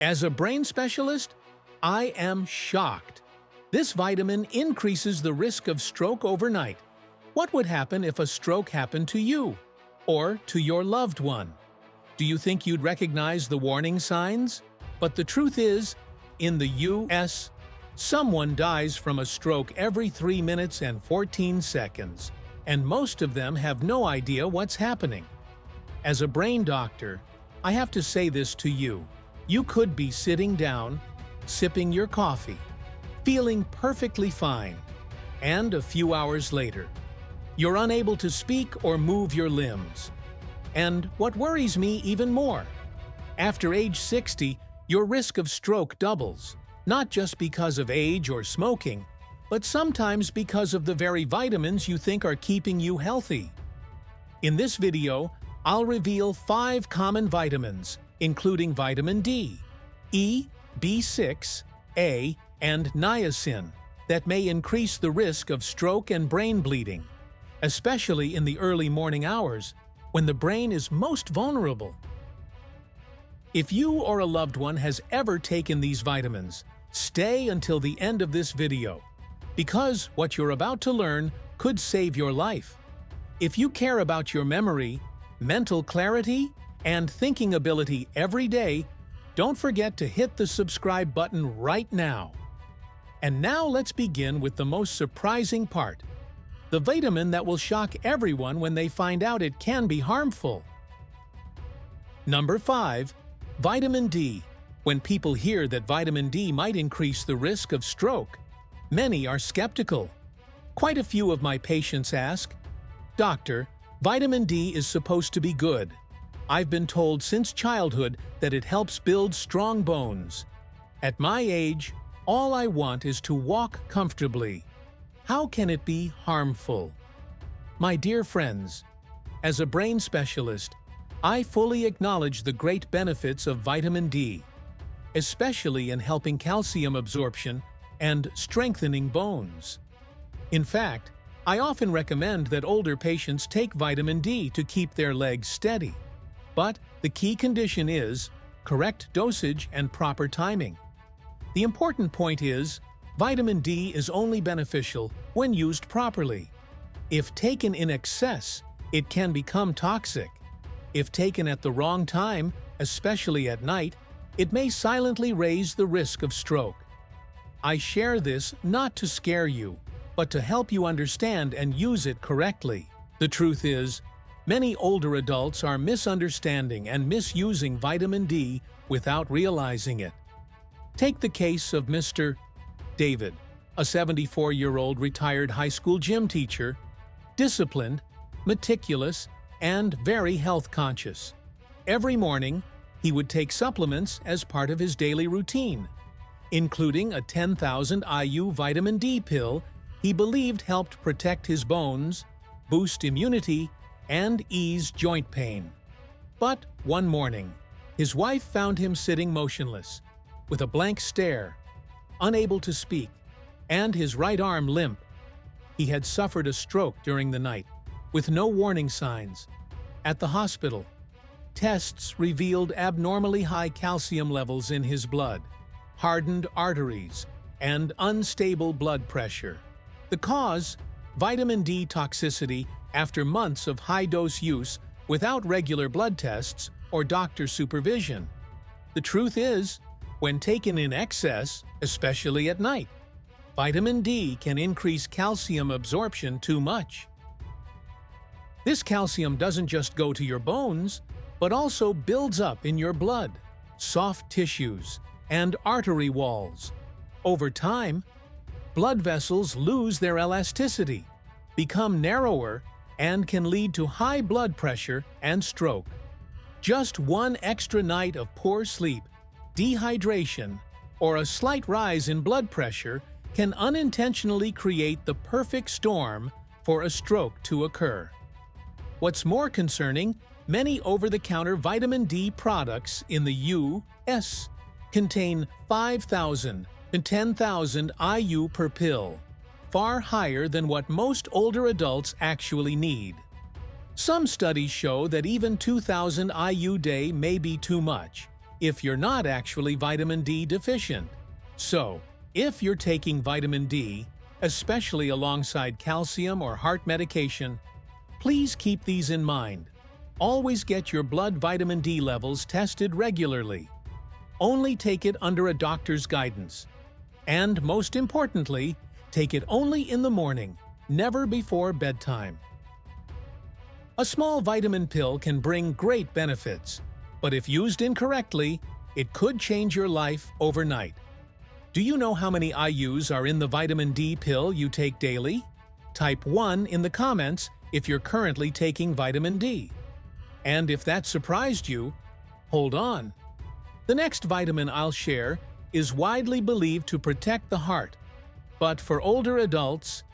As a brain specialist, I am shocked. This vitamin increases the risk of stroke overnight. What would happen if a stroke happened to you or to your loved one? Do you think you'd recognize the warning signs? But the truth is, in the US, someone dies from a stroke every 3 minutes and 14 seconds, and most of them have no idea what's happening. As a brain doctor, I have to say this to you. You could be sitting down, sipping your coffee, feeling perfectly fine, and a few hours later, you're unable to speak or move your limbs. And what worries me even more, after age 60, your risk of stroke doubles, not just because of age or smoking, but sometimes because of the very vitamins you think are keeping you healthy. In this video, I'll reveal 5 common vitamins, including vitamin D, E, B6, A, and niacin, that may increase the risk of stroke and brain bleeding, especially in the early morning hours when the brain is most vulnerable. If you or a loved one has ever taken these vitamins, stay until the end of this video, because what you're about to learn could save your life. If you care about your memory, mental clarity, and thinking ability every day, don't forget to hit the subscribe button right now. And now let's begin with the most surprising part, the vitamin that will shock everyone when they find out it can be harmful. Number 5. Vitamin D. When people hear that vitamin D might increase the risk of stroke, many are skeptical. Quite a few of my patients ask, "Doctor, vitamin D is supposed to be good. I've been told since childhood that it helps build strong bones. At my age, all I want is to walk comfortably. How can it be harmful?" My dear friends, as a brain specialist, I fully acknowledge the great benefits of vitamin D, especially in helping calcium absorption and strengthening bones. In fact, I often recommend that older patients take vitamin D to keep their legs steady. But the key condition is correct dosage and proper timing. The important point is, vitamin D is only beneficial when used properly. If taken in excess, it can become toxic. If taken at the wrong time, especially at night, it may silently raise the risk of stroke. I share this not to scare you, but to help you understand and use it correctly. The truth is, many older adults are misunderstanding and misusing vitamin D without realizing it. Take the case of Mr. David, a 74-year-old retired high school gym teacher, disciplined, meticulous, and very health conscious. Every morning, he would take supplements as part of his daily routine, including a 10,000 IU vitamin D pill he believed helped protect his bones, boost immunity, and ease joint pain. But one morning, his wife found him sitting motionless, with a blank stare, unable to speak, and his right arm limp. He had suffered a stroke during the night, with no warning signs. At the hospital, tests revealed abnormally high calcium levels in his blood, hardened arteries, and unstable blood pressure. The cause? Vitamin D toxicity after months of high-dose use without regular blood tests or doctor supervision. The truth is, when taken in excess, especially at night, vitamin D can increase calcium absorption too much. This calcium doesn't just go to your bones, but also builds up in your blood, soft tissues, and artery walls. Over time, blood vessels lose their elasticity, become narrower, and can lead to high blood pressure and stroke. Just one extra night of poor sleep, dehydration, or a slight rise in blood pressure can unintentionally create the perfect storm for a stroke to occur. What's more concerning, many over-the-counter vitamin D products in the US contain 5,000 to 10,000 IU per pill, far higher than what most older adults actually need. Some studies show that even 2,000 IU day may be too much, if you're not actually vitamin D deficient. So, if you're taking vitamin D, especially alongside calcium or heart medication, please keep these in mind. Always get your blood vitamin D levels tested regularly. Only take it under a doctor's guidance. And most importantly, take it only in the morning, never before bedtime. A small vitamin pill can bring great benefits, but if used incorrectly, it could change your life overnight. Do you know how many IUs are in the vitamin D pill you take daily? Type 1 in the comments if you're currently taking vitamin D. And if that surprised you, hold on. The next vitamin I'll share is widely believed to protect the heart, but for older adults,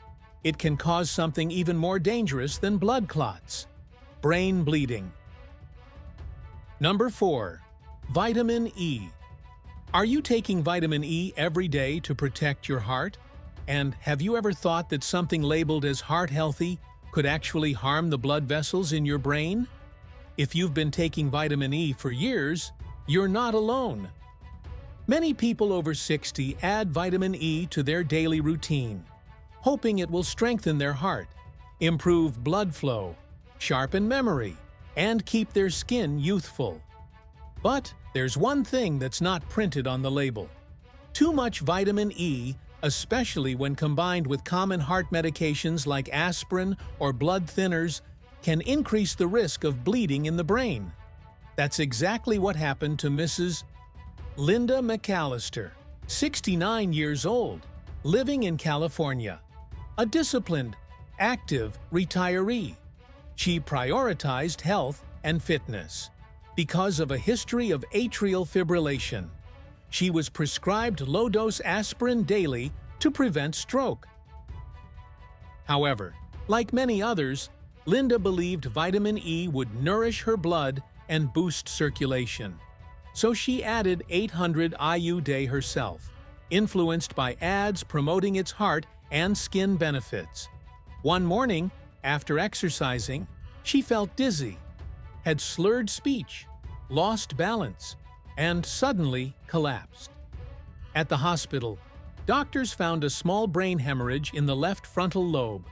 it can cause something even more dangerous than blood clots: brain bleeding. Number 4. Vitamin E. Are you taking vitamin E every day to protect your heart? And have you ever thought that something labeled as heart healthy could actually harm the blood vessels in your brain? If you've been taking vitamin E for years, you're not alone. Many people over 60 add vitamin E to their daily routine, hoping it will strengthen their heart, improve blood flow, sharpen memory, and keep their skin youthful. But there's one thing that's not printed on the label. Too much vitamin E, especially when combined with common heart medications like aspirin or blood thinners, can increase the risk of bleeding in the brain. That's exactly what happened to Mrs. Linda McAllister, 69 years old, living in California. A disciplined, active retiree. She prioritized health and fitness. Because of a history of atrial fibrillation, she was prescribed low-dose aspirin daily to prevent stroke. However, like many others, Linda believed vitamin E would nourish her blood and boost circulation. So she added 800 IU day herself, influenced by ads promoting its heart and skin benefits. One morning, after exercising, she felt dizzy, had slurred speech, lost balance, and suddenly collapsed. At the hospital, doctors found a small brain hemorrhage in the left frontal lobe,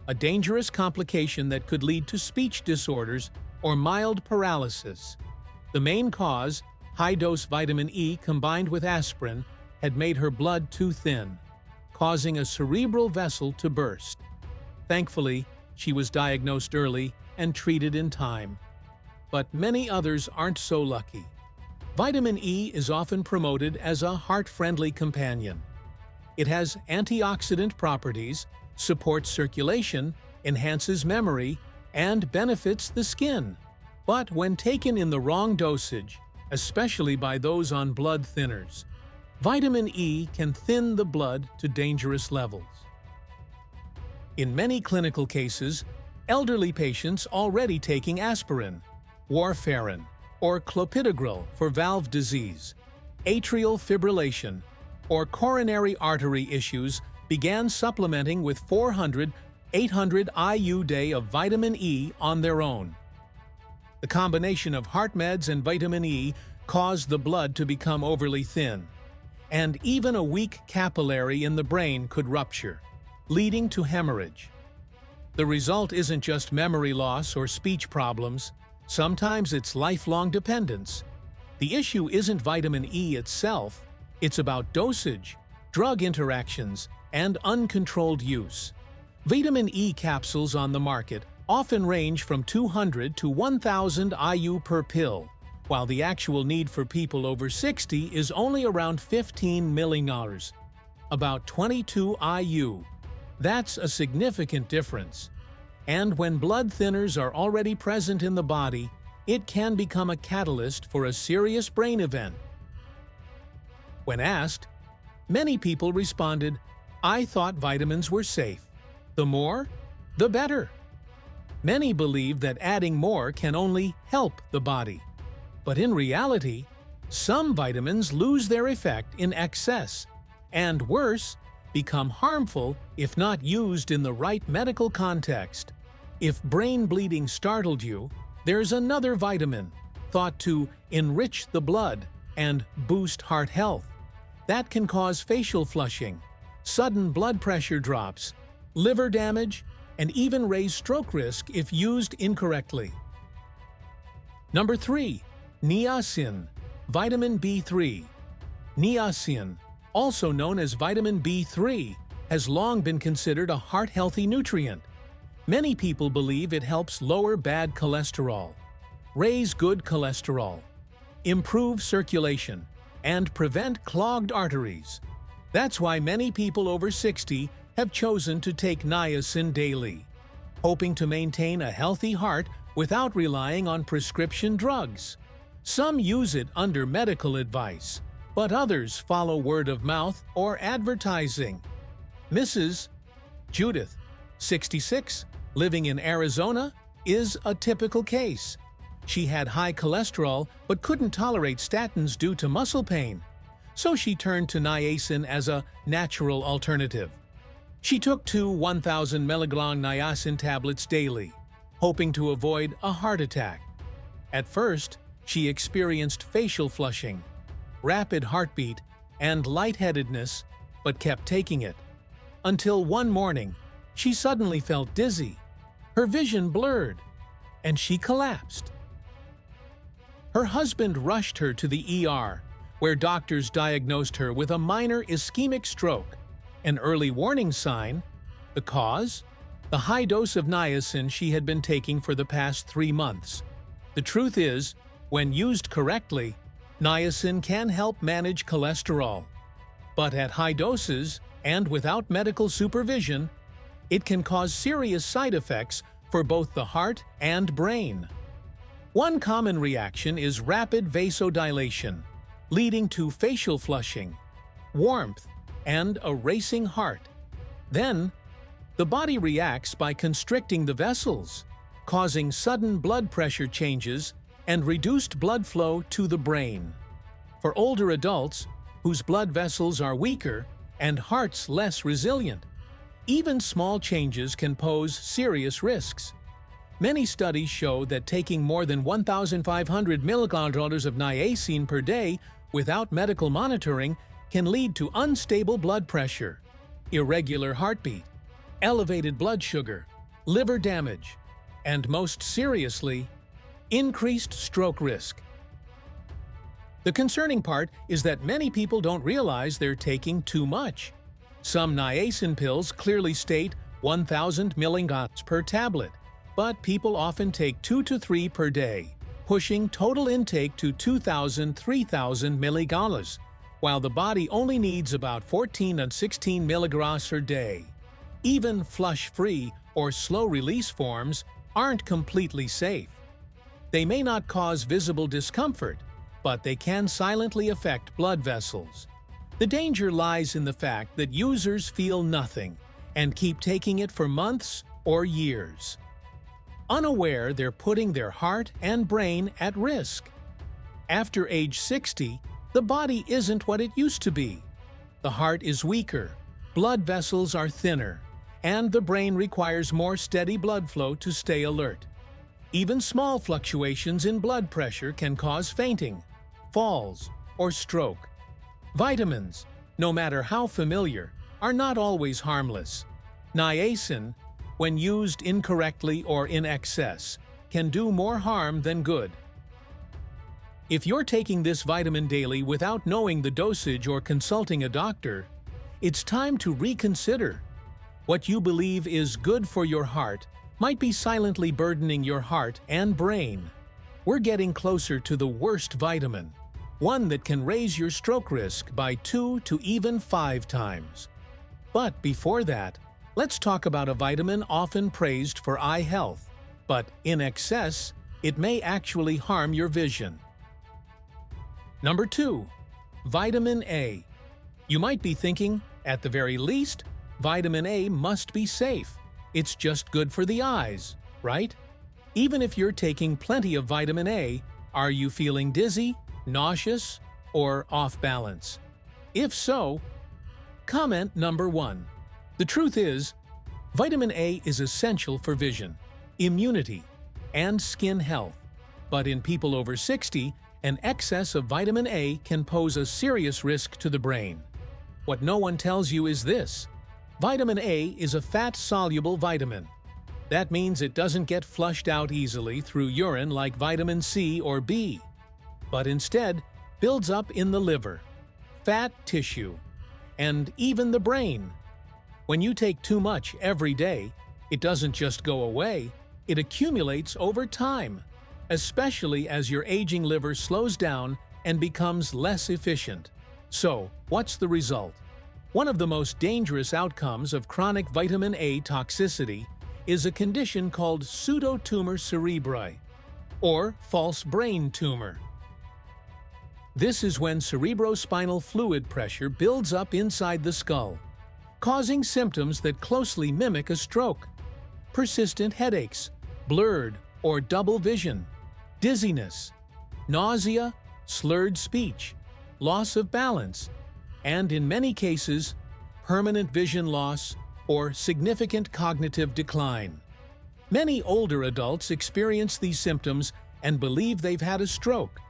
a dangerous complication that could lead to speech disorders or mild paralysis. The main cause, high-dose vitamin E combined with aspirin, had made her blood too thin, causing a cerebral vessel to burst. Thankfully, she was diagnosed early and treated in time. But many others aren't so lucky. Vitamin E is often promoted as a heart-friendly companion. It has antioxidant properties, supports circulation, enhances memory, and benefits the skin. But when taken in the wrong dosage, especially by those on blood thinners, vitamin E can thin the blood to dangerous levels. In many clinical cases, elderly patients already taking aspirin, warfarin, or clopidogrel for valve disease, atrial fibrillation, or coronary artery issues began supplementing with 400, 800 IU day of vitamin E on their own. The combination of heart meds and vitamin E caused the blood to become overly thin, and even a weak capillary in the brain could rupture, leading to hemorrhage. The result isn't just memory loss or speech problems. Sometimes it's lifelong dependence. The issue isn't vitamin E itself, it's about dosage, drug interactions, and uncontrolled use. Vitamin E capsules on the market often range from 200 to 1,000 IU per pill, while the actual need for people over 60 is only around 15 millimoles, about 22 IU. That's a significant difference. And when blood thinners are already present in the body, it can become a catalyst for a serious brain event. When asked, many people responded, "I thought vitamins were safe. The more, the better." Many believe that adding more can only help the body. But in reality, some vitamins lose their effect in excess, and worse, become harmful if not used in the right medical context. If brain bleeding startled you, there's another vitamin, thought to enrich the blood, and boost heart health. That can cause facial flushing, sudden blood pressure drops, liver damage, and even raise stroke risk if used incorrectly. Number 3. Niacin, vitamin B3. Niacin, also known as vitamin B3, has long been considered a heart-healthy nutrient. Many people believe it helps lower bad cholesterol, raise good cholesterol, improve circulation, and prevent clogged arteries. That's why many people over 60 have chosen to take niacin daily, hoping to maintain a healthy heart without relying on prescription drugs. Some use it under medical advice, but others follow word of mouth or advertising. Mrs. Judith, 66, living in Arizona, is a typical case. She had high cholesterol but couldn't tolerate statins due to muscle pain, so she turned to niacin as a natural alternative. She took 2 1,000 milligram niacin tablets daily, hoping to avoid a heart attack. At first, she experienced facial flushing, rapid heartbeat, and lightheadedness, but kept taking it. Until one morning, she suddenly felt dizzy, her vision blurred, and she collapsed. Her husband rushed her to the ER, where doctors diagnosed her with a minor ischemic stroke, an early warning sign. The cause? The high dose of niacin she had been taking for the past 3 months. The truth is, when used correctly, niacin can help manage cholesterol. But at high doses, and without medical supervision, it can cause serious side effects for both the heart and brain. One common reaction is rapid vasodilation, leading to facial flushing, warmth, and a racing heart. Then, the body reacts by constricting the vessels, causing sudden blood pressure changes and reduced blood flow to the brain. For older adults, whose blood vessels are weaker and hearts less resilient, even small changes can pose serious risks. Many studies show that taking more than 1,500 milligrams of niacin per day without medical monitoring can lead to unstable blood pressure, irregular heartbeat, elevated blood sugar, liver damage, and most seriously, increased stroke risk. The concerning part is that many people don't realize they're taking too much. Some niacin pills clearly state 1,000 milligrams per tablet, but people often take 2 to 3 per day, pushing total intake to 2,000–3,000 milligrams, while the body only needs about 14 and 16 milligrams per day. Even flush-free or slow-release forms aren't completely safe. They may not cause visible discomfort, but they can silently affect blood vessels. The danger lies in the fact that users feel nothing and keep taking it for months or years. Unaware they're putting their heart and brain at risk. After age 60, the body isn't what it used to be. The heart is weaker, blood vessels are thinner, and the brain requires more steady blood flow to stay alert. Even small fluctuations in blood pressure can cause fainting, falls, or stroke. Vitamins, no matter how familiar, are not always harmless. Niacin, when used incorrectly or in excess, can do more harm than good. If you're taking this vitamin daily without knowing the dosage or consulting a doctor, it's time to reconsider. What you believe is good for your heart might be silently burdening your heart and brain. We're getting closer to the worst vitamin, one that can raise your stroke risk by 2 to even 5 times. But before that, let's talk about a vitamin often praised for eye health, but in excess, it may actually harm your vision. Number 2. Vitamin A. You might be thinking, at the very least, vitamin A must be safe. It's just good for the eyes, right? Even if you're taking plenty of vitamin A, are you feeling dizzy, nauseous, or off balance? If so, comment number 1. The truth is, vitamin A is essential for vision, immunity, and skin health. But in people over 60, An excess of vitamin A can pose a serious risk to the brain. What no one tells you is this: vitamin A is a fat-soluble vitamin. That means it doesn't get flushed out easily through urine like vitamin C or B, but instead builds up in the liver, fat tissue, and even the brain. When you take too much every day, it doesn't just go away, it accumulates over time, especially as your aging liver slows down and becomes less efficient. So, what's the result? One of the most dangerous outcomes of chronic vitamin A toxicity is a condition called pseudotumor cerebri, or false brain tumor. This is when cerebrospinal fluid pressure builds up inside the skull, causing symptoms that closely mimic a stroke: persistent headaches, blurred or double vision, dizziness, nausea, slurred speech, loss of balance, and in many cases, permanent vision loss or significant cognitive decline. Many older adults experience these symptoms and believe they've had a stroke,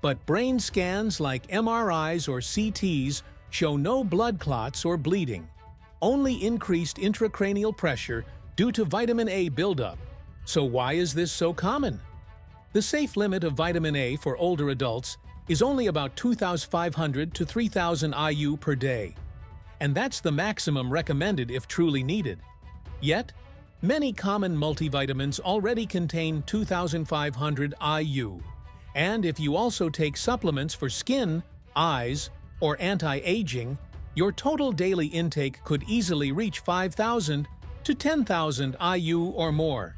but brain scans like MRIs or CTs show no blood clots or bleeding, only increased intracranial pressure due to vitamin A buildup. So why is this so common? The safe limit of vitamin A for older adults is only about 2,500 to 3,000 IU per day, and that's the maximum recommended if truly needed. Yet, many common multivitamins already contain 2,500 IU, and if you also take supplements for skin, eyes, or anti-aging, your total daily intake could easily reach 5,000 to 10,000 IU or more.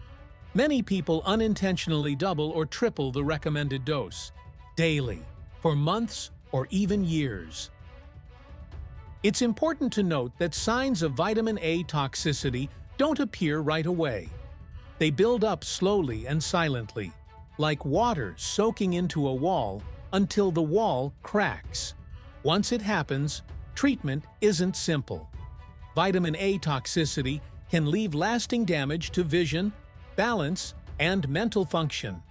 Many people unintentionally double or triple the recommended dose, daily, for months or even years. It's important to note that signs of vitamin A toxicity don't appear right away. They build up slowly and silently, like water soaking into a wall until the wall cracks. Once it happens, treatment isn't simple. Vitamin A toxicity can leave lasting damage to vision, balance, and mental function.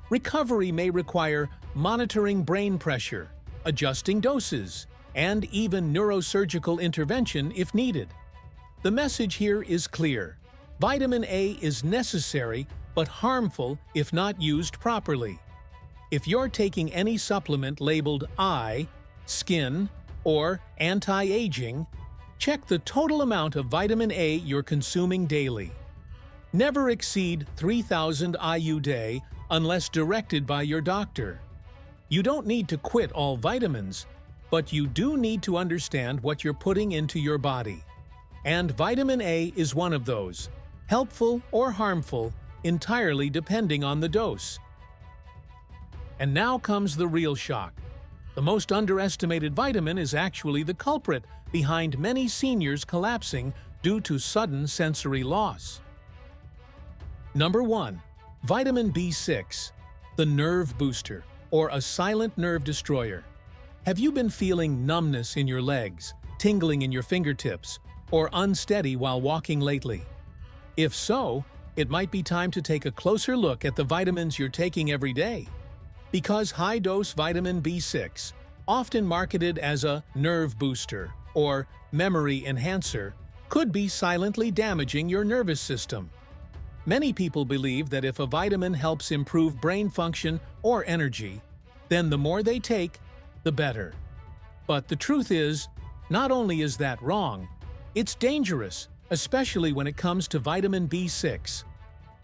Recovery may require monitoring brain pressure, adjusting doses, and even neurosurgical intervention if needed. The message here is clear: vitamin A is necessary but harmful if not used properly. If you're taking any supplement labeled eye, skin, or anti-aging, check the total amount of vitamin A you're consuming daily. Never exceed 3,000 IU day unless directed by your doctor. You don't need to quit all vitamins, but you do need to understand what you're putting into your body. And vitamin A is one of those, helpful or harmful, entirely depending on the dose. And now comes the real shock. The most underestimated vitamin is actually the culprit behind many seniors collapsing due to sudden sensory loss. Number 1. Vitamin B6, the nerve booster, or a silent nerve destroyer. Have you been feeling numbness in your legs, tingling in your fingertips, or unsteady while walking lately? If so, it might be time to take a closer look at the vitamins you're taking every day. Because high-dose vitamin B6, often marketed as a nerve booster or memory enhancer, could be silently damaging your nervous system. Many people believe that if a vitamin helps improve brain function or energy, then the more they take, the better. But the truth is, not only is that wrong, it's dangerous, especially when it comes to vitamin B6.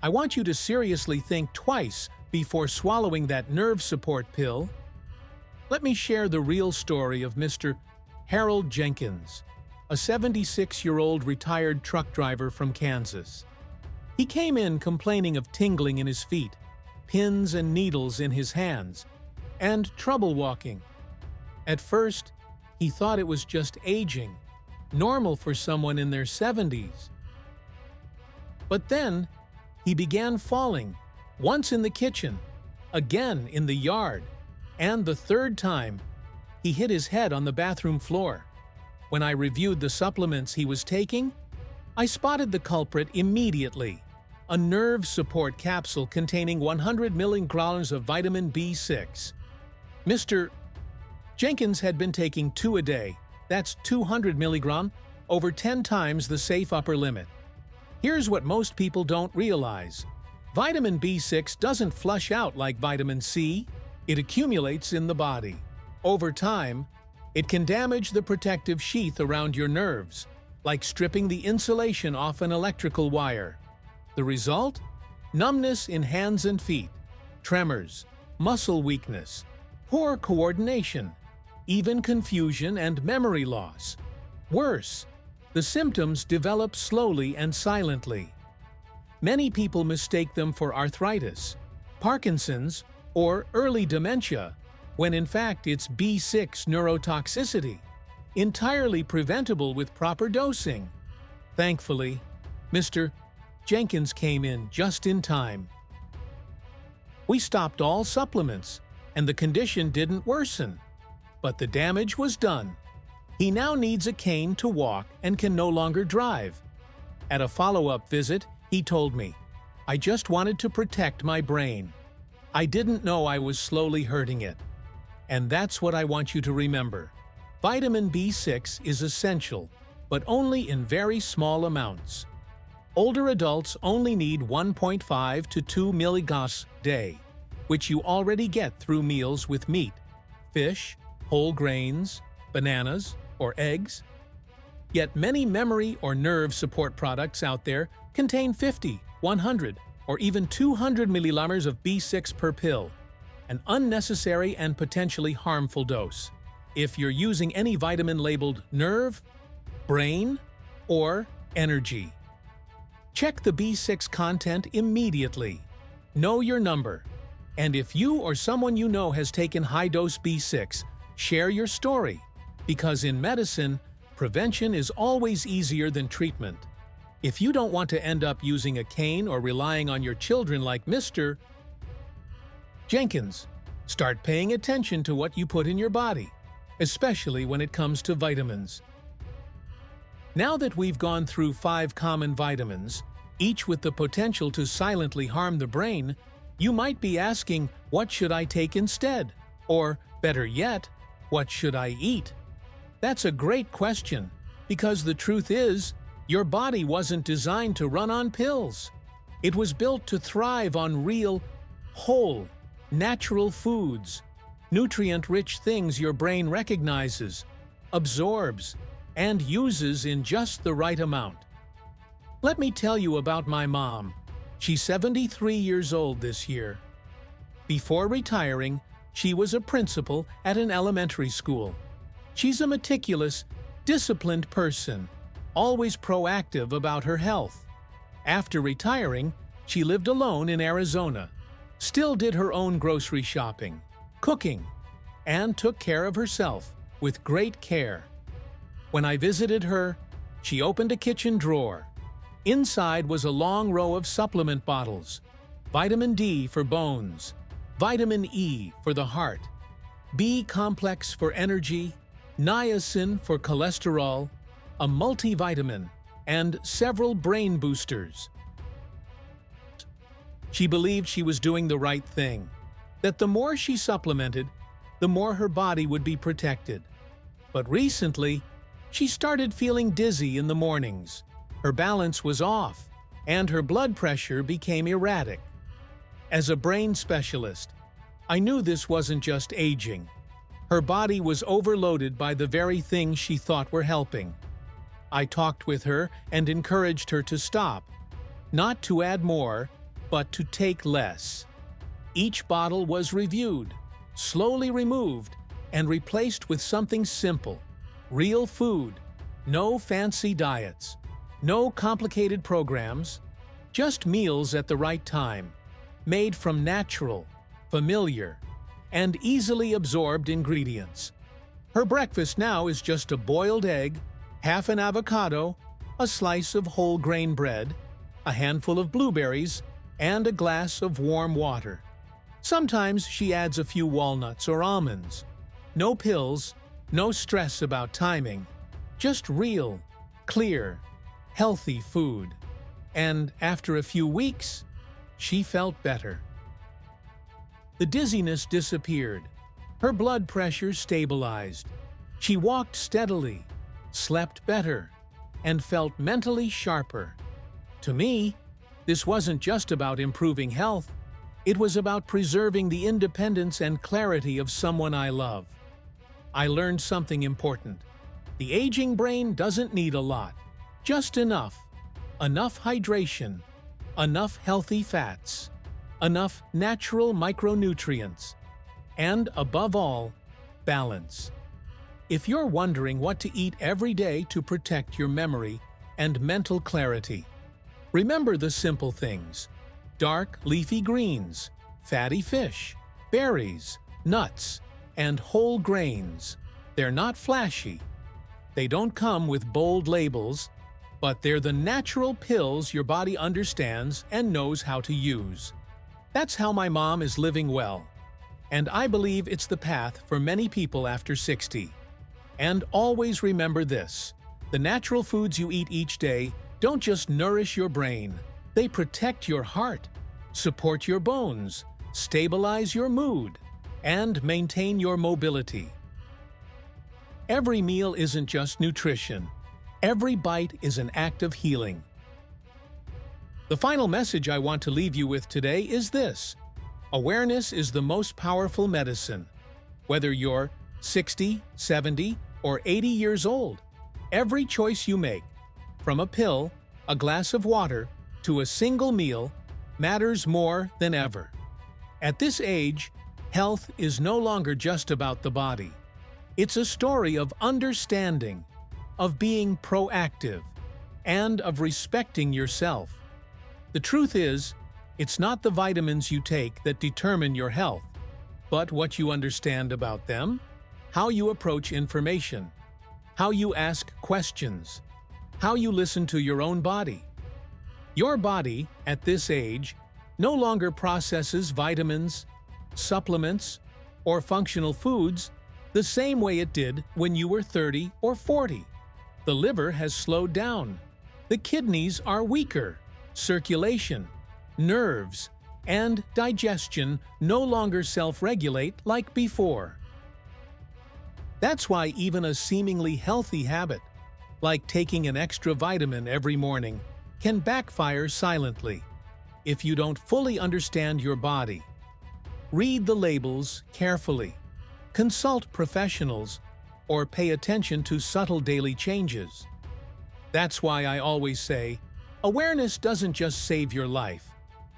I want you to seriously think twice before swallowing that nerve support pill. Let me share the real story of Mr. Harold Jenkins, a 76-year-old retired truck driver from Kansas. He came in complaining of tingling in his feet, pins and needles in his hands, and trouble walking. At first, he thought it was just aging, normal for someone in their 70s. But then, he began falling, once in the kitchen, again in the yard, and the third time, he hit his head on the bathroom floor. When I reviewed the supplements he was taking, I spotted the culprit immediately: a nerve support capsule containing 100 milligrams of vitamin B6. Mr. Jenkins had been taking 2 a day, that's 200 milligram, over 10 times the safe upper limit. Here's what most people don't realize. Vitamin B6 doesn't flush out like vitamin C, it accumulates in the body. Over time, it can damage the protective sheath around your nerves, like stripping the insulation off an electrical wire. The result? Numbness in hands and feet, tremors, muscle weakness, poor coordination, even confusion and memory loss. Worse, the symptoms develop slowly and silently. Many people mistake them for arthritis, Parkinson's, or early dementia, when in fact it's B6 neurotoxicity, entirely preventable with proper dosing. Thankfully, Mr. Jenkins came in just in time. We stopped all supplements, and the condition didn't worsen. But the damage was done. He now needs a cane to walk and can no longer drive. At a follow-up visit, he told me, "I just wanted to protect my brain. I didn't know I was slowly hurting it." And that's what I want you to remember. Vitamin B6 is essential, but only in very small amounts. Older adults only need 1.5 to 2 milligrams a day, which you already get through meals with meat, fish, whole grains, bananas, or eggs. Yet many memory or nerve support products out there contain 50, 100, or even 200 milliliters of B6 per pill, an unnecessary and potentially harmful dose. If you're using any vitamin labeled nerve, brain, or energy, check the B6 content immediately. Know your number. And if you or someone you know has taken high-dose B6, share your story. Because in medicine, prevention is always easier than treatment. If you don't want to end up using a cane or relying on your children like Mr. Jenkins, start paying attention to what you put in your body, especially when it comes to vitamins. Now that we've gone through 5 common vitamins, each with the potential to silently harm the brain, you might be asking, what should I take instead? Or, better yet, what should I eat? That's a great question, because the truth is, your body wasn't designed to run on pills. It was built to thrive on real, whole, natural foods, nutrient-rich things your brain recognizes, absorbs, and uses in just the right amount. Let me tell you about my mom. She's 73 years old this year. Before retiring, she was a principal at an elementary school. She's a meticulous, disciplined person, always proactive about her health. After retiring, she lived alone in Arizona, still did her own grocery shopping, cooking, and took care of herself with great care. When I visited her, she opened a kitchen drawer. Inside was a long row of supplement bottles: vitamin D for bones, vitamin E for the heart, B complex for energy, niacin for cholesterol, a multivitamin, and several brain boosters. She believed she was doing the right thing, that the more she supplemented, the more her body would be protected. But recently, she started feeling dizzy in the mornings. Her balance was off, and her blood pressure became erratic. As a brain specialist, I knew this wasn't just aging. Her body was overloaded by the very things she thought were helping. I talked with her and encouraged her to stop, not to add more, but to take less. Each bottle was reviewed, slowly removed, and replaced with something simple: real food, no fancy diets, no complicated programs, just meals at the right time, made from natural, familiar, and easily absorbed ingredients. Her breakfast now is just a boiled egg, half an avocado, a slice of whole grain bread, a handful of blueberries, and a glass of warm water. Sometimes she adds a few walnuts or almonds. No pills, no stress about timing, just real, clear, healthy food. And after a few weeks, she felt better. The dizziness disappeared. Her blood pressure stabilized. She walked steadily, slept better, and felt mentally sharper. To me, this wasn't just about improving health. It was about preserving the independence and clarity of someone I love. I learned something important. The aging brain doesn't need a lot, just enough. Enough hydration, enough healthy fats, enough natural micronutrients, and above all, balance. If you're wondering what to eat every day to protect your memory and mental clarity, remember the simple things: dark leafy greens, fatty fish, berries, nuts, and whole grains. They're not flashy. They don't come with bold labels, but they're the natural pills your body understands and knows how to use. That's how my mom is living well, and I believe it's the path for many people after 60. And always remember this: the natural foods you eat each day don't just nourish your brain, they protect your heart, support your bones, stabilize your mood, and maintain your mobility. Every meal isn't just nutrition. Every bite is an act of healing. The final message I want to leave you with today is this: awareness is the most powerful medicine. Whether you're 60, 70, or 80 years old, every choice you make, from a pill, a glass of water, to a single meal, matters more than ever. At this age, health is no longer just about the body. It's a story of understanding, of being proactive, and of respecting yourself. The truth is, it's not the vitamins you take that determine your health, but what you understand about them, how you approach information, how you ask questions, how you listen to your own body. Your body, at this age, no longer processes vitamins, supplements, or functional foods the same way it did when you were 30 or 40. The liver has slowed down. The kidneys are weaker. Circulation, nerves, and digestion no longer self-regulate like before. That's why even a seemingly healthy habit, like taking an extra vitamin every morning, can backfire silently if you don't fully understand your body. Read the labels carefully, consult professionals, or pay attention to subtle daily changes. That's why I always say, awareness doesn't just save your life,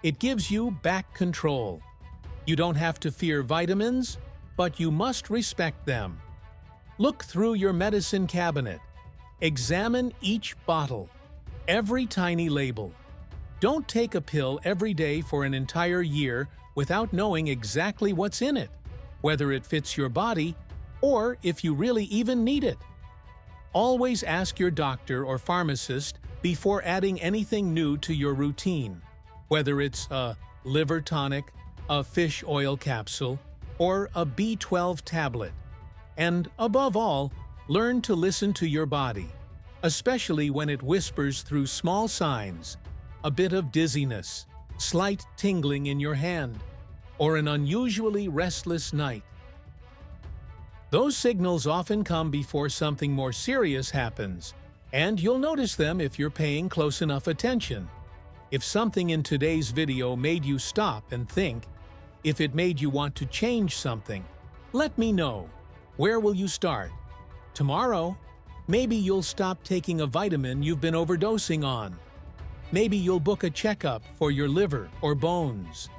it gives you back control. You don't have to fear vitamins, but you must respect them. Look through your medicine cabinet. Examine each bottle, every tiny label. Don't take a pill every day for an entire year without knowing exactly what's in it, whether it fits your body, or if you really even need it. Always ask your doctor or pharmacist before adding anything new to your routine, whether it's a liver tonic, a fish oil capsule, or a B12 tablet. And above all, learn to listen to your body, especially when it whispers through small signs: a bit of dizziness, slight tingling in your hand, or an unusually restless night. Those signals often come before something more serious happens, and you'll notice them if you're paying close enough attention. If something in today's video made you stop and think, if it made you want to change something, let me know. Where will you start? Tomorrow? Maybe you'll stop taking a vitamin you've been overdosing on. Maybe you'll book a checkup for your liver or bones.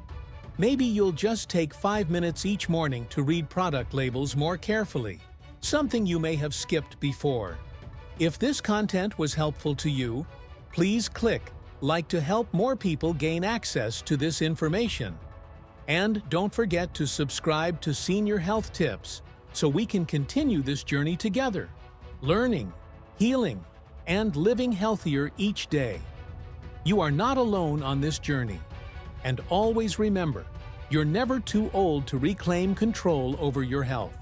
Maybe you'll just take 5 minutes each morning to read product labels more carefully, something you may have skipped before. If this content was helpful to you, please click like to help more people gain access to this information. And don't forget to subscribe to Senior Health Tips so we can continue this journey together, learning, healing, and living healthier each day. You are not alone on this journey. And always remember, you're never too old to reclaim control over your health.